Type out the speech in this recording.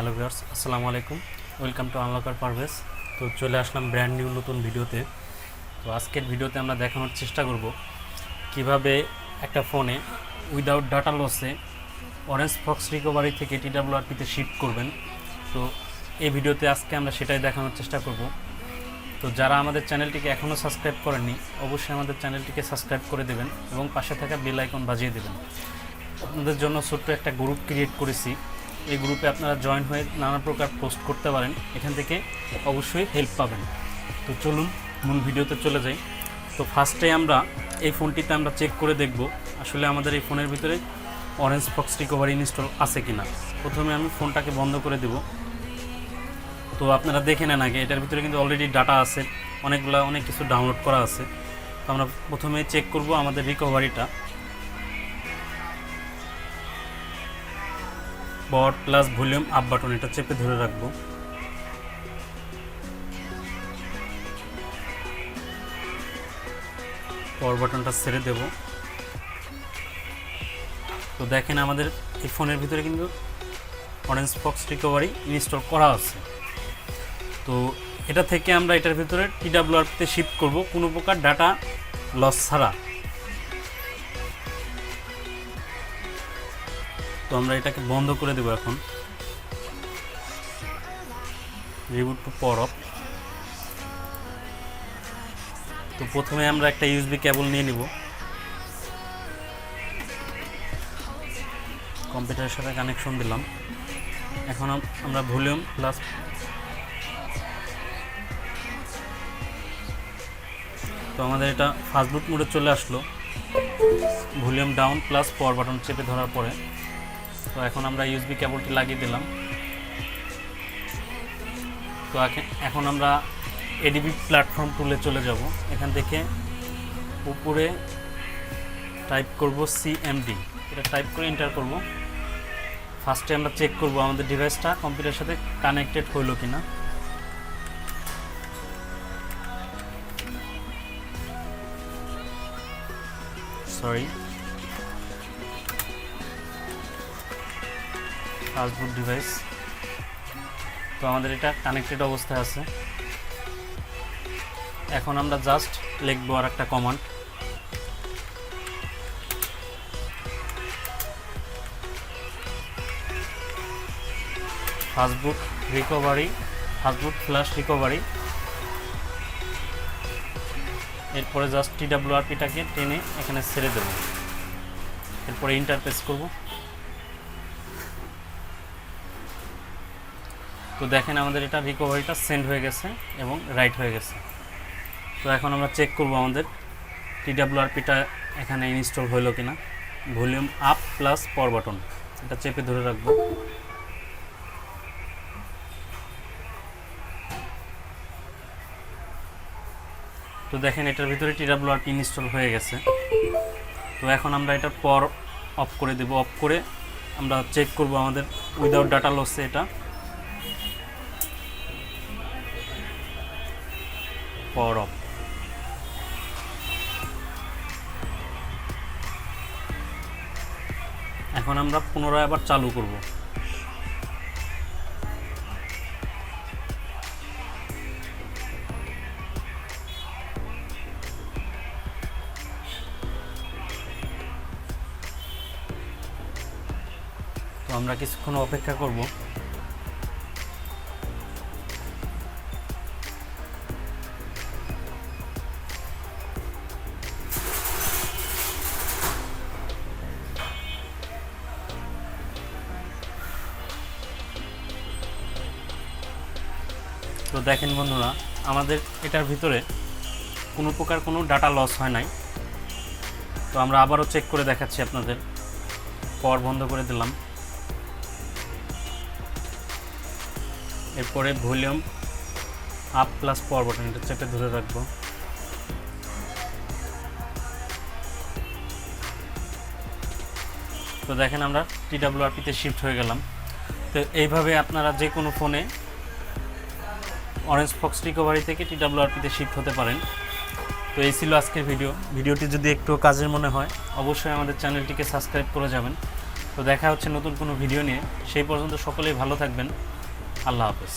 Hello viewers, আসসালামু আলাইকুম। Welcome to unlocker Parvez. তো চলে আসলাম ব্র্যান্ড নিউ নতুন ভিডিওতে। তো আজকের ভিডিওতে আমরা দেখানোর চেষ্টা করব কিভাবে একটা ফোনে উইদাউট ডাটা লসে OrangeFox রিকভারি থেকে TWRP-তে শিফট করবেন। তো এই ভিডিওতে আজকে আমরা সেটাই দেখানোর চেষ্টা করব। তো যারা আমাদের চ্যানেলটিকে এখনও সাবস্ক্রাইব করেননি, অবশ্যই আমাদের চ্যানেলটিকে সাবস্ক্রাইব করে দেবেন এবং পাশে থাকা বেল আইকন বাজিয়ে দেবেন। আপনাদের জন্য ছোট্ট একটা গ্রুপ ক্রিয়েট করেছি। এই গ্রুপে আপনারা জয়েন হয়ে নানা প্রকার পোস্ট করতে পারেন, এখান থেকে অবশ্যই হেল্প পাবেন। তো চলুন মূল ভিডিওতে চলে যাই। তো ফার্স্টে আমরা এই ফোনটিতে আমরা চেক করে দেখব আসলে আমাদের এই ফোনের ভিতরে OrangeFox রিকভারি ইনস্টল আছে কিনা। প্রথমে আমি ফোনটাকে বন্ধ করে দেব। তো আপনারা দেখে নেন আগে, এটার ভিতরে কিন্তু অলরেডি ডাটা আছে, অনেক কিছু ডাউনলোড করা আছে। তো আমরা প্রথমে চেক করব আমাদের রিকভারিটা। Power plus volume up button এটা চেপে ধরে রাখবো। পাওয়ার বাটনটা ছেড়ে দেব। তো দেখেন আমাদের এই ফোনের ভিতরে কিন্তু OrangeFox রিকভারি ইনস্টল করা আছে। তো এটা থেকে আমরা এটার ভিতরে TWRP-তে শিফট করব কোনো প্রকার ডাটা লস ছাড়া। তো আমরা এটাকে বন্ধ করে দেব এখন। Reboot to power off. তো প্রথমে আমরা একটা ইউএসবি কেবল নিয়ে নিব, কম্পিউটারের সাথে কানেকশন দিলাম। এখন আমরা ভলিউম প্লাস তো আমাদের এটা ফাস্ট বুট মোডে চলে আসলো। Volume down plus power button চেপে ধরার পরে তো এখন আমরা ইউএসবি কেবলটি লাগিয়ে দিলাম। তো এখন আমরা এডিবি প্ল্যাটফর্ম টুলে চলে যাব। এখান থেকে উপরে টাইপ করব CMD, এটা টাইপ করে এন্টার করব। ফার্স্টে আমরা চেক করব আমাদের ডিভাইসটা কম্পিউটারের সাথে কানেক্টেড হইল কিনা। সরি, ফাস্ট বুট ডিভাইস। তো আমাদের এটা কানেক্টেড অবস্থায় আছে। এখন আমরা জাস্ট লিখবো আর একটা কমান্ড, ফাস্টবুট ফ্ল্যাশ রিকভারি। এরপরে জাস্ট TWRP-টাকে টেনে এখানে ছেড়ে দেব। এরপরে ইন্টারপ্রেস করব। তো দেখেন আমাদের এটা রিকভারিটা সেন্ড হয়ে গেছে এবং রাইট হয়ে গেছে। তো এখন আমরা চেক করব আমাদের TWRP-টা এখানে ইনস্টল হলো কিনা। Volume up plus power button এটা চেপে ধরে রাখবো। তো দেখেন এটার ভিতরে TWRP ইনস্টল হয়ে গেছে। তো এখন আমরা এটা পাওয়ার অফ করে দেব। অফ করে আমরা চেক করব আমাদের উইদাউট ডাটা লসে এটা পাওয়ার অফ। এখন আমরা পুনরায় আবার চালু করব। তো আমরা কিছুক্ষণ অপেক্ষা করব। তো দেখেন বন্ধুরা, আমাদের এটার ভিতরে কোনো প্রকার কোনো ডাটা লস হয় নাই। তো আমরা আবারও চেক করে দেখাচ্ছি আপনাদের। পাওয়ার বন্ধ করে দিলাম। এরপরে volume up plus power button এটা চেপে ধরে রাখবো। তো দেখেন আমরা TWRP-তে শিফট হয়ে গেলাম। তো এইভাবে আপনারা যে কোনো ফোনে OrangeFox রিকভারি থেকে TWRP-তে শিফট হতে পারেন। তো এই ছিল আজকের ভিডিওটি যদি একটু কাজের মনে হয় অবশ্যই আমাদের চ্যানেলটিকে সাবস্ক্রাইব করে যাবেন। তো তো দেখা হচ্ছে নতুন কোনো ভিডিও নিয়ে, সেই পর্যন্ত সকলেই ভালো থাকবেন। আল্লাহ হাফেজ।